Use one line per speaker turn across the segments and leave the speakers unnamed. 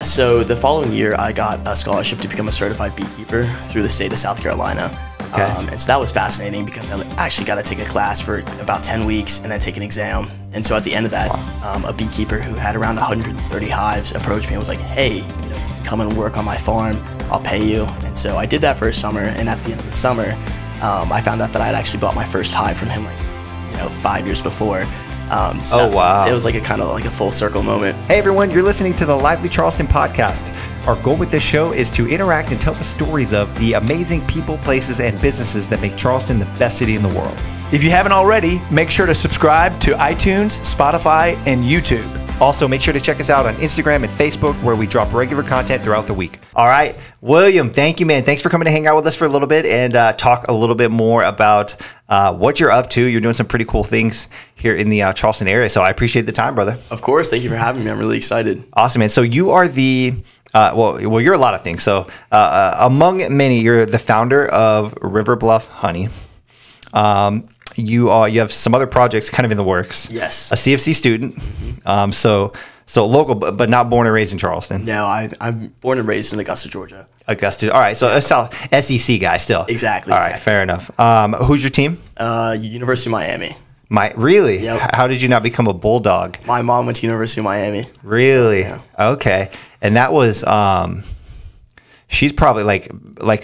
So the following year, I got a scholarship to become a certified beekeeper through the state of South Carolina.
Okay.
And so that was fascinating because I actually got to take a class for about 10 weeks and then take an exam. And so at the end of that, a beekeeper who had around 130 hives approached me and was like, hey, you know, come and work on my farm, I'll pay you. And so I did that for a summer, and at the end of the summer, I found out that I had actually bought my first hive from him, like, 5 years before.
Oh, wow.
It was like a kind of like a full circle moment.
Hey, everyone, you're listening to the Lively Charleston Podcast. Our goal with this show is to interact and tell the stories of the amazing people, places, and businesses that make Charleston the best city in the world.
If you haven't already, make sure to subscribe to iTunes, Spotify, and YouTube.
Also, make sure to check us out on Instagram and Facebook, where we drop regular content throughout the week. All right, William, thank you, man. Thanks for coming to hang out with us for a little bit and talk a little bit more about what you're up to. You're doing some pretty cool things here in the Charleston area, so I appreciate the time, brother.
Of course. Thank you for having me. I'm really excited.
Awesome, man. So you are the well, you're a lot of things. So among many, you're the founder of River Bluff Honey. You have some other projects kind of in the works.
Yes.
A CFC student. So local, but not born and raised in Charleston.
No, I'm born and raised in Augusta, Georgia.
Augusta. All right. So a South SEC guy still.
Exactly.
All right. Fair enough. Who's your team?
University of Miami.
Really?
Yep.
How did you not become a Bulldog?
My mom went to University of Miami.
Really?
Yeah.
Okay. And that was she's probably like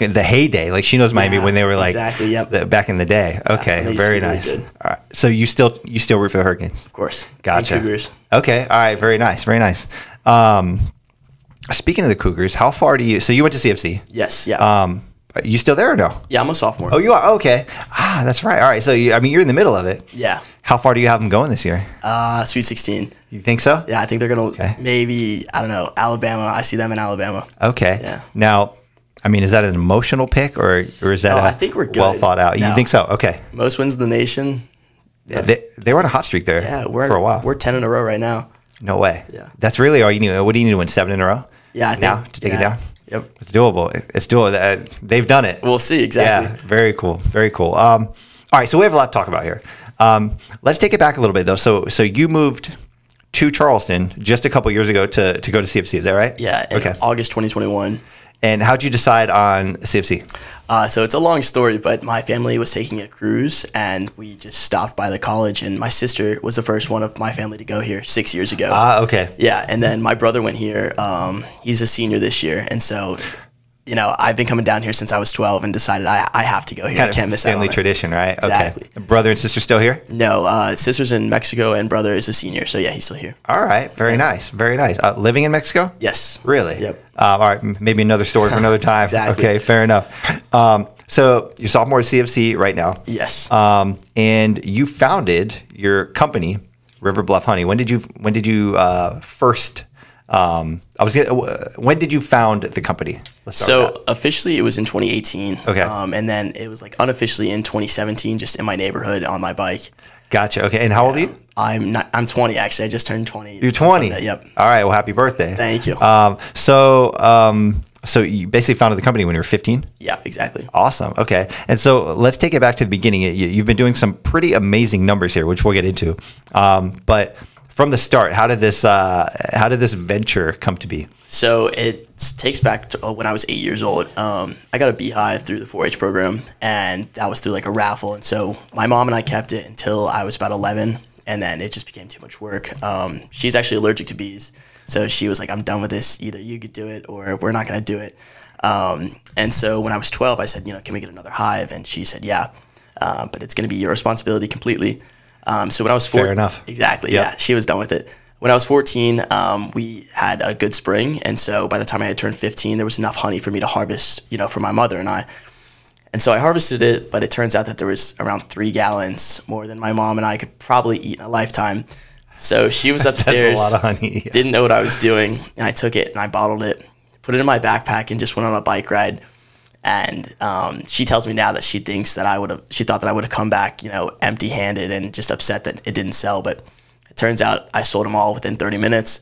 in the heyday. Like she knows Miami when they were like
exactly. Yep.
Back in the day. Okay. Very nice. Really good. All right. So you still root for the Hurricanes?
Of course.
Gotcha.
And Cougars.
Okay. All right. Very nice. Very nice. Speaking of the Cougars, how far do you? So you went to CFC?
Yes. Yeah.
You still there or no?
Yeah, I'm a sophomore.
Oh, you are? Okay. That's right. All right. So you're in the middle of it.
Yeah.
How far do you have them going this year?
Sweet 16.
You think so?
Yeah, I think they're gonna maybe, I don't know, Alabama. I see them in Alabama.
Okay.
Yeah.
Now, is that an emotional pick or is that
I think we're good.
Well thought out? No. You think so? Okay.
Most wins in the nation.
Yeah, they were on a hot streak there.
Yeah,
for a while.
We're 10 in a row right now.
No way.
Yeah.
That's really all you need. What do you need to win? 7 in a row?
Yeah, I think.
Now to take it down?
Yep.
It's doable. It's doable. They've done it.
We'll see. Exactly.
Yeah. Very cool. Very cool. All right. So we have a lot to talk about here. Let's take it back a little bit though. So you moved to Charleston just a couple years ago to go to CFC. Is that right?
Yeah. In August 2021.
And how'd you decide on CFC?
So it's a long story, but my family was taking a cruise, and we just stopped by the college, and my sister was the first one of my family to go here 6 years ago.
Okay.
Yeah, and then my brother went here. He's a senior this year, and so, I've been coming down here since I was 12 and decided I have to go here.
Kind
I can't miss out on
family
it.
Tradition, right?
Exactly.
Okay. Brother and sister still here?
No, sister's in Mexico, and brother is a senior, so yeah, he's still here.
All right. Very nice. Very nice. Living in Mexico?
Yes.
Really?
Yep.
All right. Maybe another story for another time.
Exactly.
Okay. Fair enough. So you're sophomore at CFC right now.
Yes.
And you founded your company, River Bluff Honey. When did you first? When did you found the company? Let's start with that.
Officially it was in 2018.
Okay.
And then it was like unofficially in 2017, just in my neighborhood on my bike.
Gotcha. Okay. And how old are you?
I'm 20 actually. I just turned 20.
You're 20.
Yep.
All right. Well, happy birthday.
Thank you.
So you basically founded the company when you were 15?
Yeah, exactly.
Awesome. Okay. And so let's take it back to the beginning. You've been doing some pretty amazing numbers here, which we'll get into. But from the start, how did this venture come to be?
So it takes back to when I was 8 years old. I got a beehive through the 4-H program, and that was through like a raffle. And so my mom and I kept it until I was about 11, and then it just became too much work. She's actually allergic to bees, so she was like, "I'm done with this. Either you could do it, or we're not going to do it." And so when I was 12, I said, "Can we get another hive?" And she said, "Yeah, but it's going to be your responsibility completely." So when I was 14,
fair enough.
Exactly.
Yep.
Yeah, she was done with it. When I was 14, we had a good spring, and so by the time I had turned 15, there was enough honey for me to harvest, for my mother and I. And so I harvested it, but it turns out that there was around 3 gallons more than my mom and I could probably eat in a lifetime. So she was upstairs.
That's a lot of honey. Yeah.
Didn't know what I was doing, and I took it and I bottled it, put it in my backpack, and just went on a bike ride. And she tells me now that she thinks that she thought that I would have come back, empty-handed and just upset that it didn't sell. But it turns out I sold them all within 30 minutes.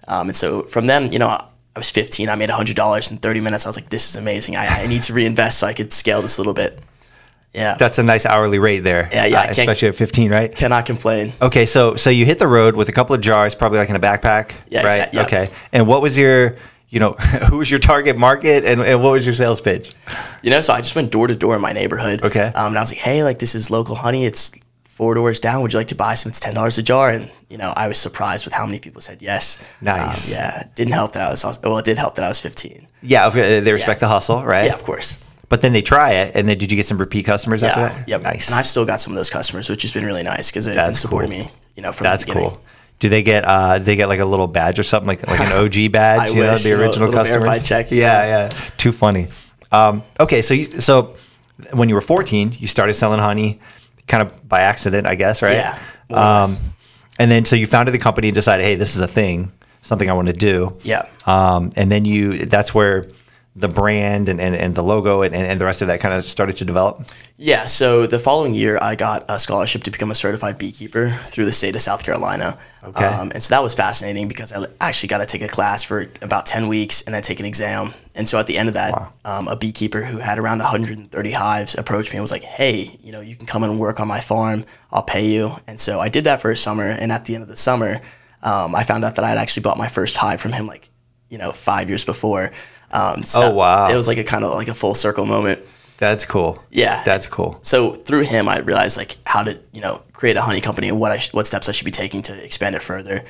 And so from then, I was 15. I made $100 in 30 minutes. I was like, this is amazing. I need to reinvest so I could scale this a little bit. Yeah.
That's a nice hourly rate there.
Yeah.
Especially at 15, right?
Cannot complain.
Okay, so you hit the road with a couple of jars, probably like in a backpack,
Yeah,
right?
exactly. Yep.
Okay. And what was your who was your target market and what was your sales pitch?
So I just went door to door in my neighborhood.
Okay.
And I was like, hey, like this is local honey. It's 4 doors down. Would you like to buy some? It's $10 a jar. And, I was surprised with how many people said yes.
Nice.
It didn't help that it did help that I was 15.
Yeah. They respect the hustle, right?
Yeah, of course.
But then they try it. And then did you get some repeat customers after that?
Yep.
Nice.
And I've still got some of those customers, which has been really nice because they've been supporting me, from
That's
the beginning.
cool. Do they get like a little badge or something like an OG badge?
I wish,
the original customers.
Verified check.
Yeah. Too funny. Okay, so when you were 14, you started selling honey, kind of by accident, I guess, right?
Yeah.
And then so you founded the company and decided, hey, this is a thing, something I want to do.
Yeah.
And then that's where the brand and the logo and the rest of that kind of started to develop?
Yeah, so the following year, I got a scholarship to become a certified beekeeper through the state of South Carolina.
Okay.
And so that was fascinating because I actually got to take a class for about 10 weeks and then take an exam. And so at the end of that, a beekeeper who had around 130 hives approached me and was like, hey, you can come and work on my farm. I'll pay you. And so I did that for a summer. And at the end of the summer, I found out that I had actually bought my first hive from him 5 years before.
Wow.
It was like a kind of like a full circle moment.
That's cool.
Yeah.
That's cool.
So through him, I realized how to, create a honey company and what steps I should be taking to expand it further.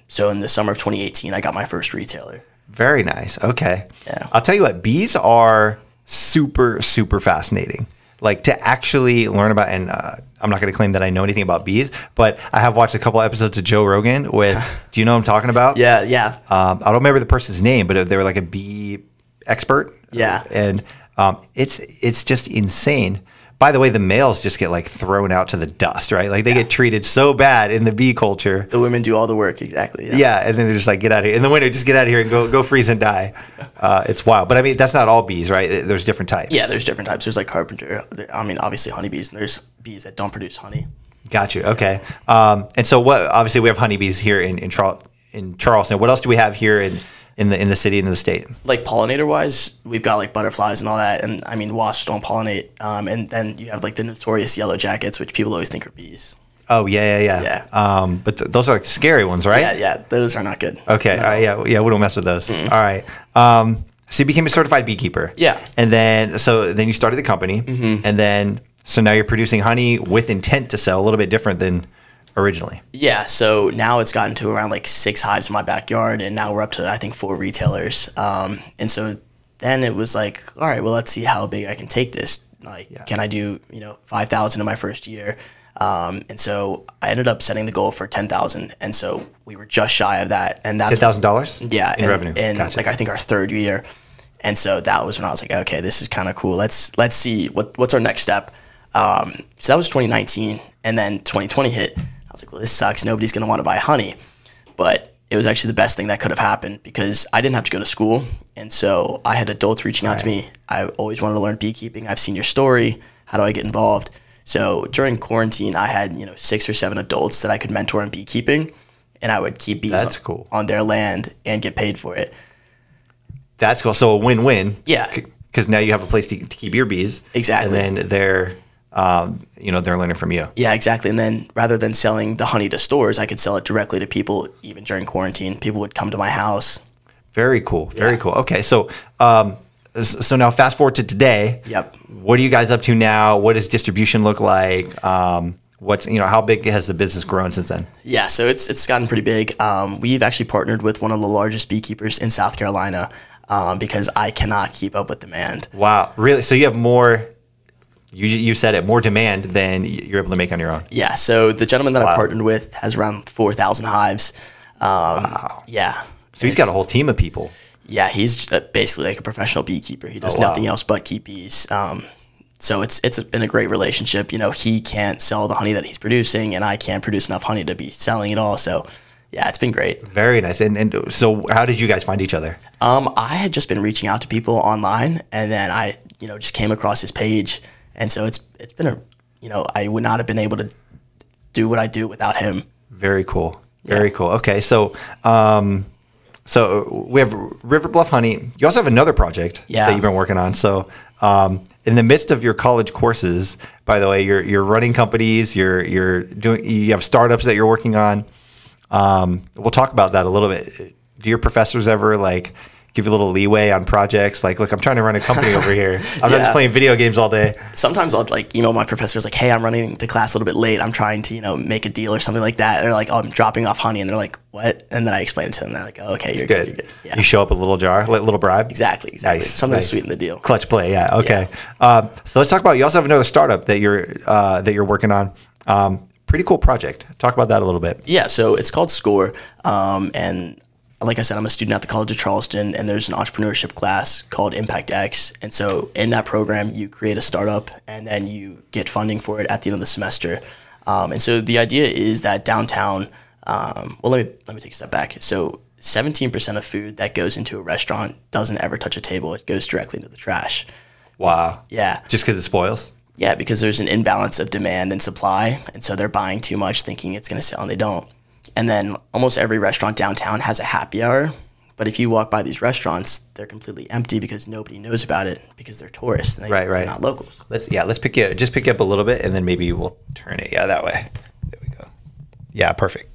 So in the summer of 2018, I got my first retailer.
Very nice. Okay.
Yeah.
I'll tell you what, bees are super, super fascinating. Like to actually learn about, and I'm not going to claim that I know anything about bees, but I have watched a couple episodes of Joe Rogan with, do you know what I'm talking about?
Yeah.
I don't remember the person's name, but they were like a bee expert.
Yeah.
And it's just insane. By the way, the males just get thrown out to the dust, right? Like they get treated so bad in the bee culture.
The women do all the work, exactly.
Yeah, and then they're just like, get out of here. In the winter, just get out of here and go freeze and die. It's wild. But I mean, that's not all bees, right? There's different types.
Yeah, there's different types. There's carpenter. Obviously honeybees, and there's bees that don't produce honey.
Got you. Okay. And so obviously we have honeybees here in Charleston. What else do we have here in the city and in the state?
Pollinator wise, we've got butterflies and all that, and wasps don't pollinate. And then you have the notorious yellow jackets, which people always think are bees.
Oh yeah. But those are the scary ones, right?
Yeah, those are not good.
Okay.
No.
Yeah. We don't mess with those. All right. So you became a certified beekeeper.
Yeah.
And then you started the company, and then so now you're producing honey with intent to sell, a little bit different than originally.
Yeah, so now it's gotten to around 6 hives in my backyard, and now we're up to I think 4 retailers. And so then it was all right, well, let's see how big I can take this. Can I do 5,000 in my first year? And so I ended up setting the goal for 10,000, and so we were just shy of that. And that's
$10,000.
Yeah,
in revenue.
And
gotcha.
I think our 3rd year, and so that was when I was like, okay, this is kind of cool. Let's see what's our next step. So that was 2019, and then 2020 hit. I was like, well, this sucks. Nobody's going to want to buy honey. But it was actually the best thing that could have happened because I didn't have to go to school. And so I had adults reaching out to me. I always wanted to learn beekeeping. I've seen your story. How do I get involved? So during quarantine, I had 6 or 7 adults that I could mentor in beekeeping. And I would keep bees on their land and get paid for it.
That's cool. So a win-win.
Yeah.
Because now you have a place to keep your bees.
Exactly.
And then they're learning from you.
Yeah, exactly. And then rather than selling the honey to stores, I could sell it directly to people. Even during quarantine, people would come to my house.
Very cool. Very cool. Okay. So now fast forward to today.
Yep.
What are you guys up to now? What does distribution look like? How big has the business grown since then? Yeah,
so it's gotten pretty big. We've actually partnered with one of the largest beekeepers in South Carolina because I cannot keep up with demand.
Wow. Really? So you have more, you said it, more demand than you're able to make on your own.
Yeah. So the gentleman that I partnered with has around 4,000 hives.
Wow.
Yeah.
So he's got a whole team of people.
Yeah, he's basically like a professional beekeeper. He does nothing else but keep bees. So it's been a great relationship. He can't sell the honey that he's producing, and I can't produce enough honey to be selling it all. So, yeah, it's been great.
Very nice. And so how did you guys find each other?
I had just been reaching out to people online, and then I, just came across his page. And so it's been I would not have been able to do what I do without him.
Very cool. Very cool. Okay. So, so we have River Bluff Honey. You also have another project that you've been working on. So, in the midst of your college courses, by the way, you're running companies, you have startups that you're working on. We'll talk about that a little bit. Do your professors ever give you a little leeway on projects? Like, look, I'm trying to run a company over here. I'm not just playing video games all day.
Sometimes I'll like email my professors like, hey, I'm running to class a little bit late. I'm trying to, make a deal or something like that. They're like, oh, I'm dropping off honey. And they're like, what? And then I explain it to them. They're like, oh, okay, you're good. You're good. Yeah.
You show up with a little jar, like a little bribe?
Exactly.
Nice,
something to sweeten the deal.
Clutch play, yeah. Okay. Yeah. So let's talk about, you also have another startup that you're working on. Pretty cool project. Talk about that a little bit.
Yeah, so it's called SCORE. And like I said, I'm a student at the College of Charleston, and there's an entrepreneurship class called Impact X. And so in that program, you create a startup, and then you get funding for it at the end of the semester. And so the idea is that downtown, let me take a step back. So 17% of food that goes into a restaurant doesn't ever touch a table. It goes directly into the trash.
Wow.
Yeah.
Just because it spoils?
Yeah, because there's an imbalance of demand and supply, and so they're buying too much thinking it's going to sell, and they don't. And then almost every restaurant downtown has a happy hour, but if you walk by these restaurants, they're completely empty because nobody knows about it because they're tourists and they're not locals.
Let's pick you up a little bit, and then maybe we'll turn it that way. There we go. Yeah, perfect.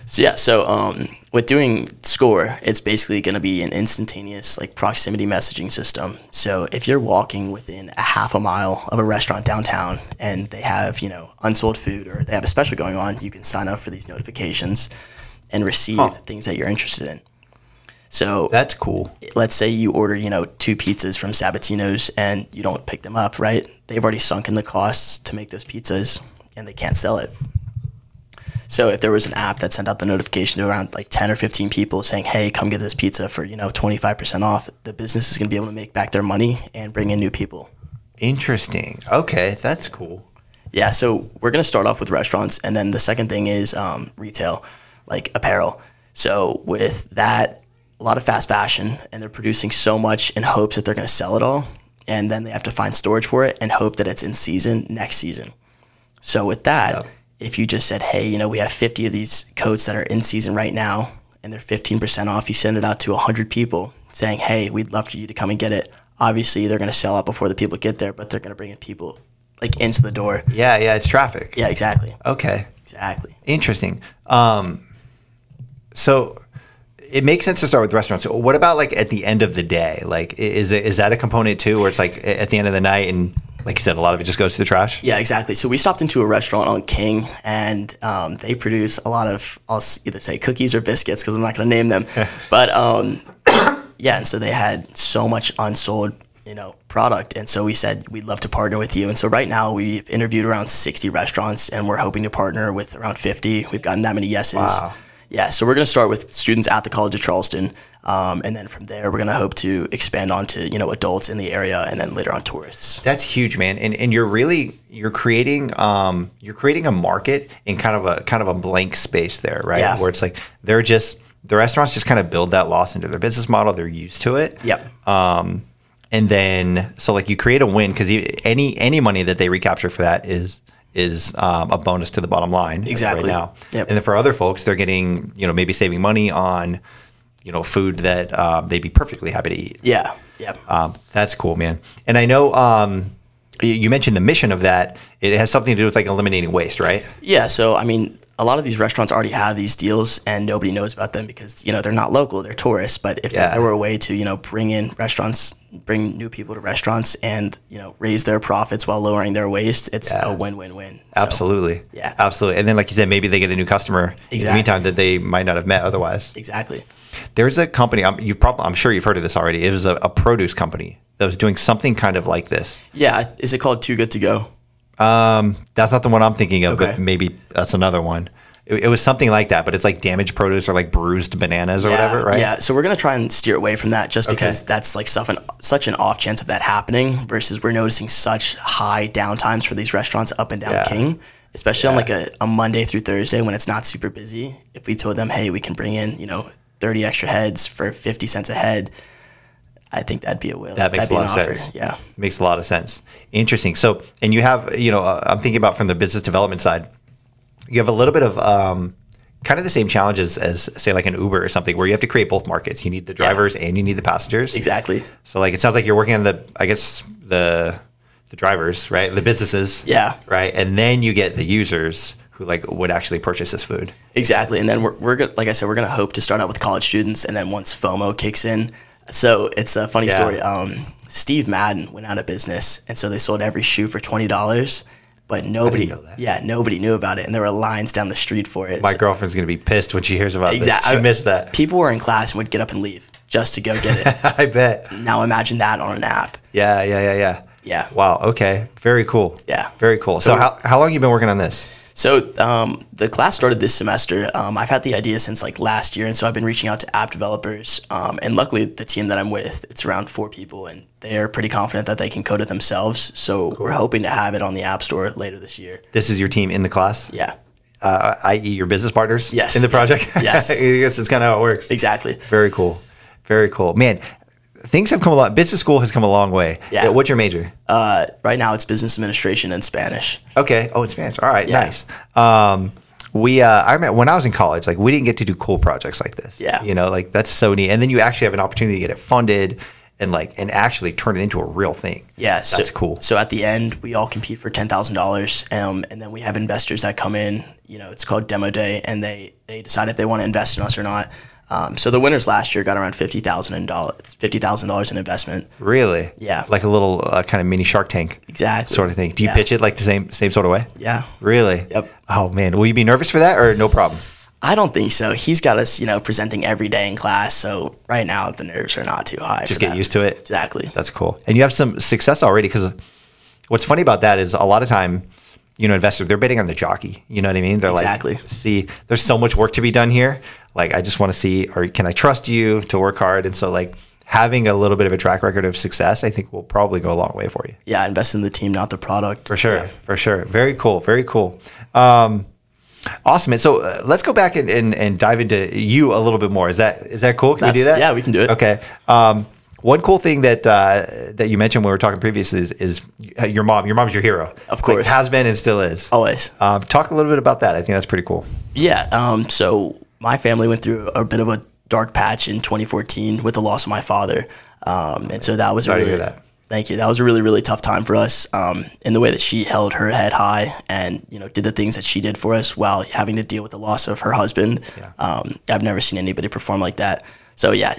So with doing SCORE, it's basically going to be an instantaneous like proximity messaging system. So if you're walking within a half a mile of a restaurant downtown and they have, unsold food or they have a special going on, you can sign up for these notifications and receive things that you're interested in. So
that's cool.
Let's say you order, 2 pizzas from Sabatino's and you don't pick them up, right? They've already sunk in the costs to make those pizzas and they can't sell it. So if there was an app that sent out the notification to around like 10 or 15 people saying, hey, come get this pizza for, 25% off, the business is going to be able to make back their money and bring in new people.
Interesting. Okay, that's cool.
Yeah, so we're going to start off with restaurants. And then the second thing is retail, like apparel. So with that, a lot of fast fashion, and they're producing so much in hopes that they're going to sell it all. And then they have to find storage for it and hope that it's in season next season. So with that, if you just said, hey, we have 50 of these coats that are in season right now and they're 15% off, you send it out to 100 people saying, hey, we'd love for you to come and get it. Obviously, they're going to sell out before the people get there, but they're going to bring in people like into the door.
Yeah, it's traffic.
Yeah, exactly.
Okay.
Exactly.
Interesting. So it makes sense to start with restaurants. So what about like at the end of the day? Like, is that a component too, where it's like at the end of the night and like you said, a lot of it just goes to the trash?
Yeah, exactly. So we stopped into a restaurant on King, and they produce a lot of, I'll either say cookies or biscuits because I'm not going to name them. But yeah, and so they had so much unsold, product. And so we said, we'd love to partner with you. And so right now we've interviewed around 60 restaurants, and we're hoping to partner with around 50. We've gotten that many yeses.
Wow.
Yeah, so we're going to start with students at the College of Charleston, and then from there we're going to hope to expand on to adults in the area, and then later on tourists.
That's huge, man. And you're creating a market in kind of a blank space there, right?
Yeah.
Where it's like the restaurants just kind of build that loss into their business model. They're used to it.
Yep.
And then so like you create a win because any money that they recapture for that is a bonus to the bottom line.
Exactly.
Right now.
Yep.
And then for other folks, they're getting, maybe saving money on, food that they'd be perfectly happy to eat.
Yeah. Yeah.
That's cool, man. And I know you mentioned the mission of that. It has something to do with like eliminating waste, right? Yeah.
So, a lot of these restaurants already have these deals and nobody knows about them because, they're not local, they're tourists. But if there were a way to, bring new people to restaurants and, raise their profits while lowering their waste, it's a win-win-win.
Absolutely.
So, yeah.
Absolutely. And then like you said, maybe they get a new customer in the meantime that they might not have met otherwise.
Exactly.
There's a company, I'm sure you've heard of this already. It was a produce company that was doing something kind of like this.
Yeah. Is it called Too Good To Go?
That's not the one I'm thinking of,
okay.
But maybe that's another one. It was something like that, but it's like damaged produce or like bruised bananas or whatever, right?
Yeah, so we're going to try and steer away from that just because that's like such an off chance of that happening versus we're noticing such high downtimes for these restaurants up and down King, especially on like a Monday through Thursday when it's not super busy. If we told them, hey, we can bring in, 30 extra heads for 50 cents a head, I think that'd be a will.
That makes a lot of sense.
Yeah.
Makes a lot of sense. Interesting. So, and you have, I'm thinking about from the business development side, you have a little bit of kind of the same challenges as say like an Uber or something where you have to create both markets. You need the drivers and you need the passengers.
Exactly.
So like, it sounds like you're working on the drivers, right? The businesses.
Yeah.
Right. And then you get the users who like would actually purchase this food.
Exactly. And then we're like I said, we're going to hope to start out with college students. And then once FOMO kicks in, so it's a funny story. Steve Madden went out of business. And so they sold every shoe for $20. But nobody knew about it. And there were lines down the street for it.
My girlfriend's going to be pissed when she hears about this. She missed that.
People were in class and would get up and leave just to go get it.
I bet.
Now imagine that on an app.
Yeah. Wow. Okay. Very cool.
Yeah.
Very cool. So how long have you been working on this?
So the class started this semester. I've had the idea since like last year, and so I've been reaching out to app developers. And luckily, the team that I'm with, it's around 4 people, and they're pretty confident that they can code it themselves. So we're hoping to have it on the App Store later this year.
This is your team in the class?
Yeah.
I.e. your business partners?
Yes.
In the project?
Yes.
I guess it's kind of how it works.
Exactly.
Very cool. Very cool. Man, things have come a lot. Business school has come a long way.
Yeah.
What's your major?
Right now, it's business administration and Spanish.
Okay. Oh, it's Spanish. All right.
Yeah.
Nice. I remember when I was in college, like we didn't get to do cool projects like this.
Yeah.
You know, like that's so neat. And then you actually have an opportunity to get it funded and actually turn it into a real thing.
Yeah.
That's cool.
So at the end, we all compete for $10,000. And then we have investors that come in, it's called demo day, and they decide if they want to invest in us or not. So the winners last year got around $50,000 in investment.
Really?
Yeah.
Like a little kind of mini Shark Tank.
Exactly.
Sort of thing. Do you pitch it like the same sort of way?
Yeah.
Really?
Yep.
Oh man, will you be nervous for that or no problem?
I don't think so. He's got us, presenting every day in class. So right now the nerves are not too high.
Just get used to it.
Exactly.
That's cool. And you have some success already, because what's funny about that is a lot of time, investors, they're betting on the jockey. You know what I mean? They're
exactly.
like, see, there's so much work to be done here. Like, I just want to see, or can I trust you to work hard? And so like having a little bit of a track record of success, I think will probably go a long way for you.
Yeah. Invest in the team, not the product.
For sure.
Yeah.
For sure. Very cool. Very cool. Awesome, man. So let's go back and dive into you a little bit more. Is that cool? Can we do that?
Yeah, we can do it.
Okay. One cool thing that you mentioned when we were talking previously is your mom. Your mom's your hero.
Of course.
Like, has been and still is.
Always.
Talk a little bit about that. I think that's pretty cool.
Yeah. So my family went through a bit of a dark patch in 2014 with the loss of my father. And so that was
Sorry to hear that.
Thank you. That was a really, really tough time for us, in the way that she held her head high and, did the things that she did for us while having to deal with the loss of her husband. Yeah. I've never seen anybody perform like that. So yeah,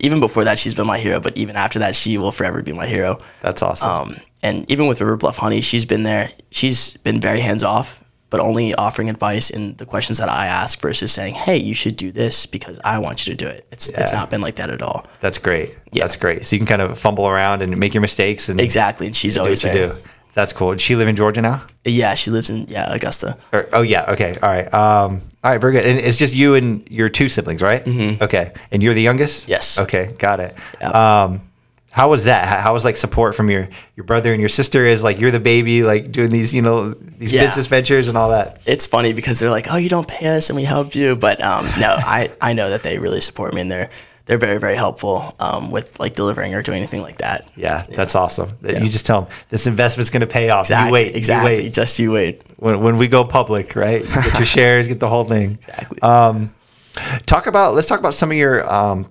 even before that, she's been my hero, but even after that, she will forever be my hero.
That's awesome.
And even with River Bluff Honey, she's been there. She's been very hands-off, but only offering advice in the questions that I ask versus saying, hey, you should do this because I want you to do it. It's not been like that at all.
That's great.
Yeah.
That's great. So you can kind of fumble around and make your mistakes. And
exactly. And she's always
do what
there.
you do. That's cool. Does she live in Georgia now?
Yeah, she lives in Augusta.
Oh yeah. Okay. All right. All right. Very good. And it's just you and your 2 siblings, right? Mm-hmm. Okay. And you're the youngest?
Yes.
Okay. Got it.
Yep.
How was that? How was like support from your brother and your sister as like you're the baby, like doing these, these business ventures and all that?
It's funny because they're like, oh, you don't pay us and we help you. But no, I know that they really support me, and they're very, very helpful with like delivering or doing anything like that.
Yeah, that's awesome. Yeah. You just tell them this investment's going to pay off.
Exactly,
you wait.
exactly.
You wait.
Just you wait.
When we go public, right? Get your shares, get the whole thing.
Exactly.
Let's talk about some of your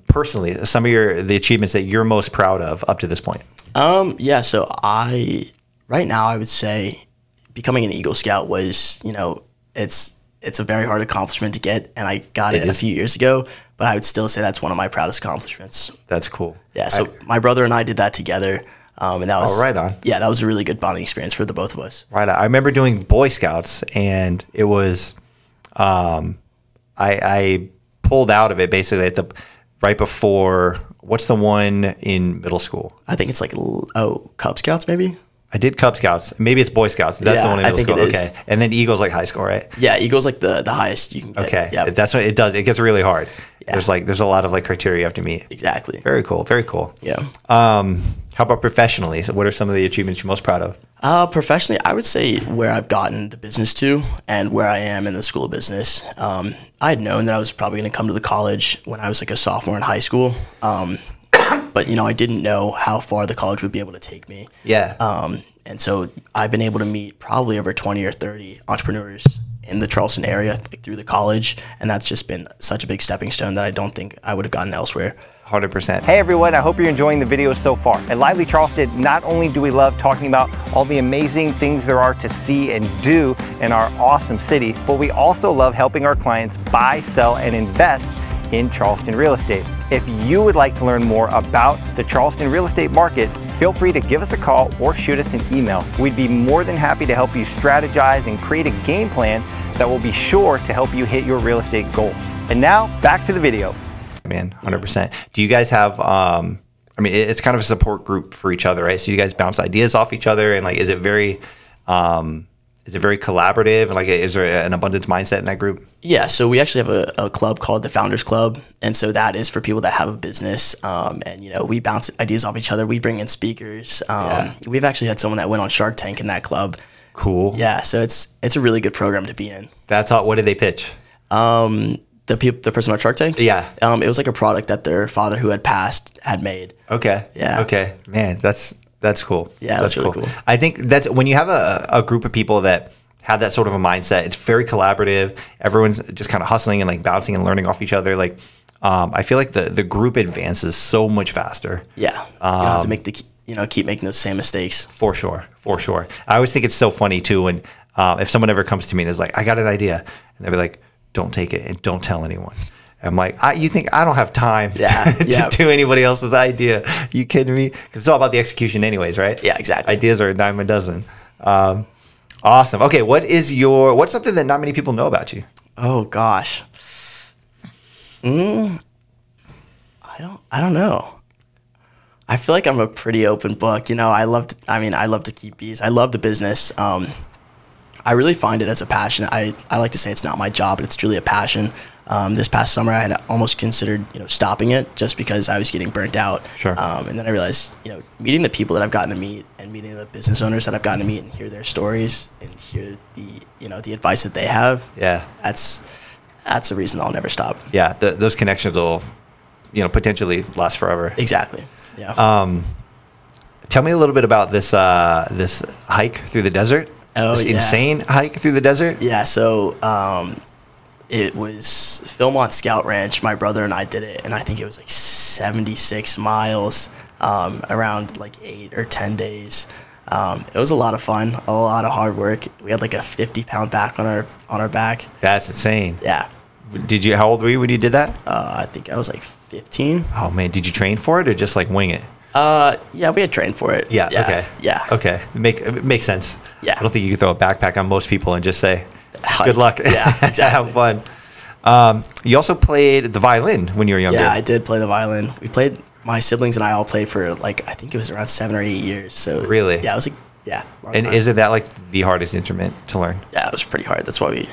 personally, some of the achievements that you're most proud of up to this point.
Yeah. So right now I would say becoming an Eagle Scout was, it's a very hard accomplishment to get, and I got it a few years ago, but I would still say that's one of my proudest accomplishments.
That's cool.
Yeah. So my brother and I did that toger. And that was
right on.
Yeah, that was a really good bonding experience for the both of us.
Right on. I remember doing Boy Scouts, and it was, I pulled out of it basically right before, what's the one in middle school?
I think it's like, Cub Scouts maybe?
I did Cub Scouts. Maybe it's Boy Scouts. That's the one in middle school. Okay. And then Eagle's like high school, right?
Yeah, Eagle's like the highest you can get.
Okay.
Yep.
That's what it does. It gets really hard.
Yeah.
There's a lot of like criteria you have to meet.
Exactly.
Very cool. Very cool.
Yeah.
How about professionally? So what are some of the achievements you're most proud of?
Professionally, I would say where I've gotten the business to and where I am in the school of business. I had known that I was probably going to come to the college when I was like a sophomore in high school. But, I didn't know how far the college would be able to take me.
Yeah.
And so I've been able to meet probably over 20 or 30 entrepreneurs in the Charleston area through the college. And that's just been such a big stepping stone that I don't think I would have gotten elsewhere.
100%. Hey everyone, I hope you're enjoying the video so far. At Lively Charleston, not only do we love talking about all the amazing things there are to see and do in our awesome city, but we also love helping our clients buy, sell, and invest in Charleston real estate. If you would like to learn more about the Charleston real estate market, feel free to give us a call or shoot us an email. We'd be more than happy to help you strategize and create a game plan that will be sure to help you hit your real estate goals. And now, back to the video. Man, 100%. Do you guys have, I mean, it's kind of a support group for each other, right? So you guys bounce ideas off each other, and like, is it very collaborative? And like, is there an abundance mindset in that group?
Yeah, so we actually have a club called the Founders Club, and so that is for people that have a business, and you know, we bounce ideas off each other. We bring in speakers. We've actually had someone that went on Shark Tank in that club. Cool. Yeah, so it's a really good program to be in.
That's all. What did they pitch?
The person on Shark Tank?
Yeah.
It was like a product that their father who had passed had made.
Okay.
Yeah.
Okay. Man, that's cool.
Yeah, that's really cool.
I think that's when you have a group of people that have that sort of a mindset, it's very collaborative. Everyone's just kind of hustling and like bouncing and learning off each other. Like, I feel like the group advances so much faster.
Yeah. You don't have to make keep making those same mistakes. For sure.
I always think it's so funny too when if someone ever comes to me and is like, I got an idea, and they'll be like, don't take it and don't tell anyone. I'm like, you think I don't have time to do anybody else's idea? You kidding me? Because it's all about the execution anyways, right?
Yeah, exactly.
Ideas are a dime a dozen. Awesome. Okay, what's something that not many people know about you?
Oh gosh. I don't know. I feel like I'm a pretty open book. You know, I love to keep bees. I love the business. I really find it as a passion. I like to say it's not my job, but it's truly a passion. This past summer, I had almost considered, stopping it just because I was getting burnt out.
Sure.
And then I realized, meeting the people that I've gotten to meet and meeting the business owners that I've gotten to meet and hear their stories and hear the advice that they have. Yeah. That's a reason I'll never stop.
Yeah. Those connections will, potentially last forever.
Exactly. Yeah.
Tell me a little bit about this hike through the desert. This insane hike through the desert?
Yeah, so it was Philmont Scout Ranch. My brother and I did it, and I think it was like 76 miles, around like 8 or 10 days. It was a lot of fun, a lot of hard work. We had like a 50-pound back on our back.
That's insane.
Yeah.
How old were you when you did that?
I think I was like 15.
Oh man, did you train for it or just like wing it?
Yeah, we had trained for it.
Yeah. Okay.
Yeah.
Okay. It makes sense.
Yeah.
I don't think you can throw a backpack on most people and just say, good luck.
Yeah, exactly.
Have fun. You also played the violin when you were younger.
Yeah, I did play the violin. My siblings and I all played for I think it was around 7 or 8 years. So
really?
Yeah, it was long
and
time.
Isn't that like the hardest instrument to learn?
Yeah, it was pretty hard. That's why we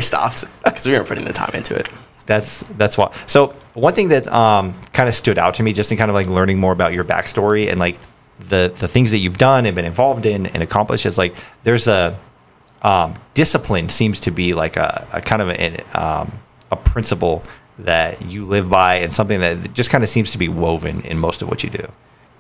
stopped, because we weren't putting the time into it.
That's why. So one thing that kind of stood out to me, just in kind of like learning more about your backstory and like the things that you've done and been involved in and accomplished, is like there's a discipline seems to be like a kind of a principle that you live by, and something that just kind of seems to be woven in most of what you do.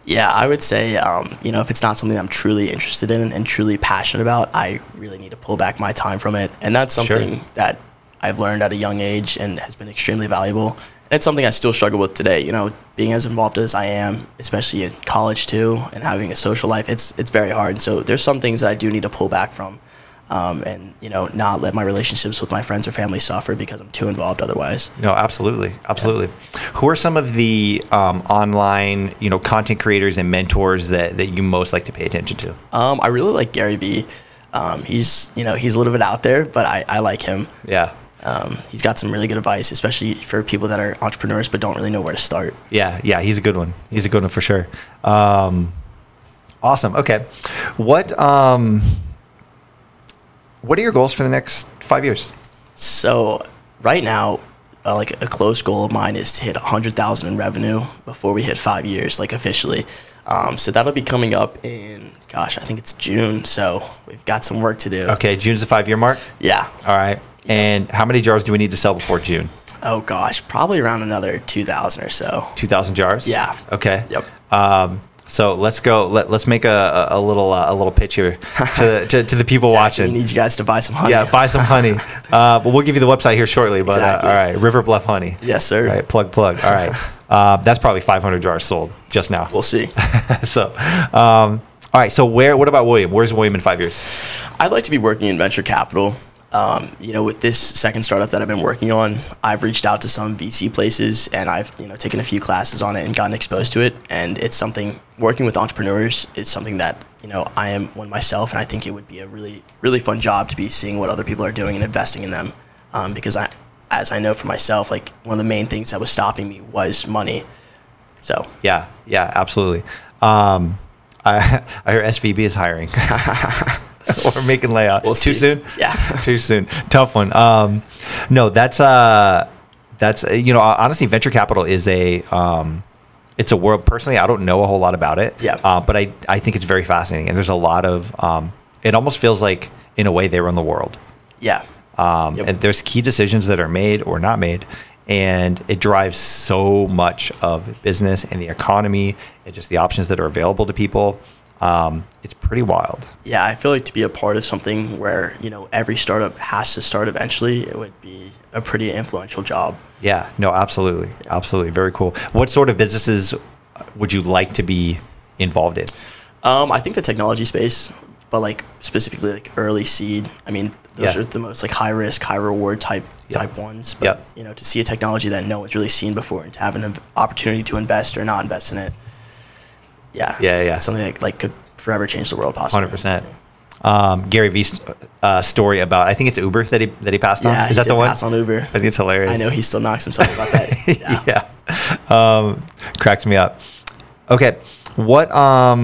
Yeah, I would say, if it's not something I'm truly interested in and truly passionate about, I really need to pull back my time from it. And that's something that I've learned at a young age and has been extremely valuable. And it's something I still struggle with today, being as involved as I am, especially in college too, and having a social life, it's very hard. And so there's some things that I do need to pull back from, and not let my relationships with my friends or family suffer because I'm too involved otherwise.
No, absolutely. Yeah. Who are some of the online content creators and mentors that you most like to pay attention to?
I really like Gary Vee. He's a little bit out there, but I like him.
Yeah.
He's got some really good advice, especially for people that are entrepreneurs but don't really know where to start.
Yeah, he's a good one. He's a good one for sure. Awesome. Okay. What are your goals for the next 5 years?
So right now, a close goal of mine is to hit 100,000 in revenue before we hit 5 years, officially. So that'll be coming up in, I think it's June. So we've got some work to do.
Okay, June's the 5 year mark?
Yeah.
All right. Yeah. And how many jars do we need to sell before June?
Oh gosh, probably around another 2,000 or so.
2,000 jars?
Yeah.
Okay.
Yep.
So let's go. Let's make a little pitch here to the people watching.
We need you guys to buy some honey.
Yeah, buy some honey. But we'll give you the website here shortly. But
Exactly.
all right, River Bluff Honey.
Yes, sir.
All right, plug. All right, that's probably 500 jars sold just now.
We'll see.
So, all right. So what about William? Where's William in 5 years?
I'd like to be working in venture capital. With this second startup that I've been working on, I've reached out to some VC places and I've, taken a few classes on it and gotten exposed to it. And it's something, working with entrepreneurs is something that, I am one myself, and I think it would be a really, really fun job to be seeing what other people are doing and investing in them. Because as I know for myself, like one of the main things that was stopping me was money. So
Yeah, absolutely. I hear SVB is hiring. Or making layout.
We'll
Too
see.
soon?
Yeah.
Too soon. Tough one. No, that's honestly, venture capital is it's a world. Personally, I don't know a whole lot about it.
Yeah.
But I think it's very fascinating, and there's a lot of it almost feels like in a way they run the world.
Yeah.
And there's key decisions that are made or not made, and it drives so much of business and the economy and just the options that are available to people. It's pretty wild.
Yeah, I feel like to be a part of something where, every startup has to start eventually, it would be a pretty influential job.
Yeah, no, absolutely. Absolutely. Very cool. What sort of businesses would you like to be involved in?
I think the technology space, but specifically early seed. I mean, those are the most high risk, high reward type ones. But, to see a technology that no one's really seen before and to have an opportunity to invest or not invest in it. Yeah. It's something that could forever change the world, possibly.
100%. Gary Vee's story about, I think it's Uber that he passed on.
Yeah,
Is that the one?
Pass on Uber.
I think it's hilarious.
I know he still knocks himself about that.
Yeah. Cracks me up. Okay. What are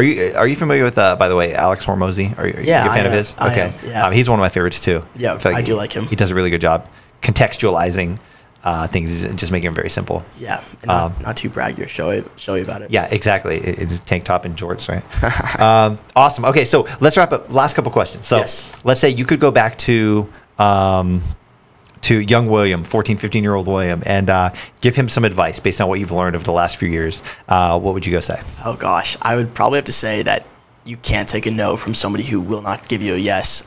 you familiar with by the way, Alex Hormozy? Are you a fan of his? Okay.
Yeah.
He's one of my favorites too.
Yeah, I do like him.
He does a really good job contextualizing things and just making them very simple.
Yeah, and not too braggy or showy about it.
Yeah, exactly. It's tank top and jorts, right? Awesome. Okay, so let's wrap up. Last couple questions. So let's say you could go back to young William, 14, 15-year-old William, and give him some advice based on what you've learned over the last few years. What would you go say?
Oh, gosh. I would probably have to say that you can't take a no from somebody who will not give you a yes.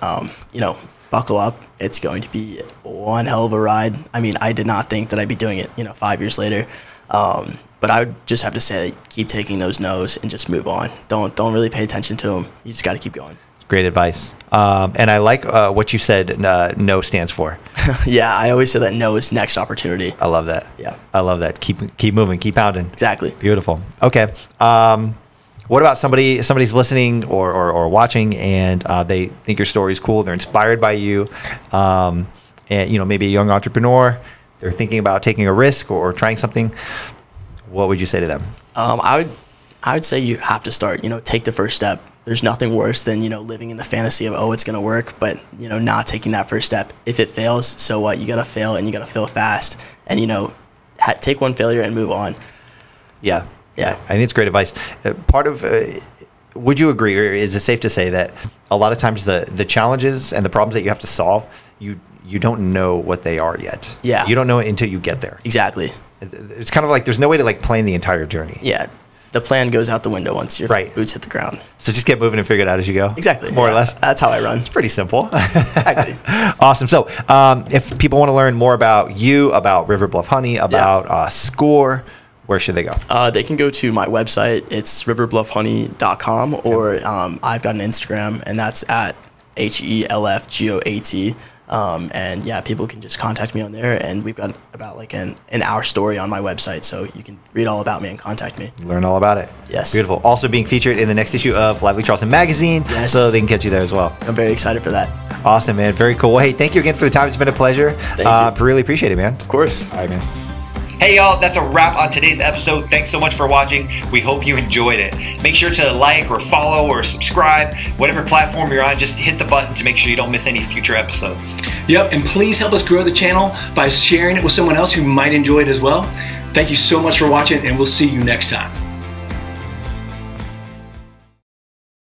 Buckle up. It's going to be one hell of a ride. I mean, I did not think that I'd be doing it, 5 years later. But I would just have to say, keep taking those no's and just move on. Don't really pay attention to them. You just got to keep going.
Great advice. And I like what you said no stands for.
Yeah, I always say that no is next opportunity.
I love that.
Yeah.
I love that. Keep moving, keep pounding.
Exactly.
Beautiful. Okay. What about somebody's listening or watching and they think your story is cool, they're inspired by you, and maybe a young entrepreneur, they're thinking about taking a risk or trying something. What would you say to them?
I would say you have to start, take the first step. There's nothing worse than, living in the fantasy of, it's going to work, but, not taking that first step. If it fails, so what? You got to fail, and you got to fail fast, and, take one failure and move on.
Yeah. I think it's great advice. Would you agree, or is it safe to say that a lot of times the challenges and the problems that you have to solve, you don't know what they are yet?
Yeah.
You don't know it until you get there.
Exactly.
It's kind of like there's no way to plan the entire journey.
Yeah. The plan goes out the window once your boots hit the ground.
So just get moving and figure it out as you go.
Exactly.
More or less.
That's how I run.
It's pretty simple.
Exactly.
Awesome. So if people want to learn more about you, about River Bluff Honey, about SCORE, where should they go? They
can go to my website. It's riverbluffhoney.com, or I've got an Instagram, and that's at HELFGOAT. And people can just contact me on there, and we've got about an hour story on my website, so you can read all about me and contact me.
Learn all about it.
Yes.
Beautiful. Also being featured in the next issue of Lively Charleston magazine, so they can catch you there as well.
I'm very excited for that.
Awesome, man. Very cool. Well, hey, thank you again for the time. It's been a pleasure.
Thank you.
Really appreciate it, man.
Of course.
All right, man. Hey y'all, that's a wrap on today's episode. Thanks so much for watching. We hope you enjoyed it. Make sure to like or follow or subscribe. Whatever platform you're on, just hit the button to make sure you don't miss any future episodes.
Yep, and please help us grow the channel by sharing it with someone else who might enjoy it as well. Thank you so much for watching, and we'll see you next time.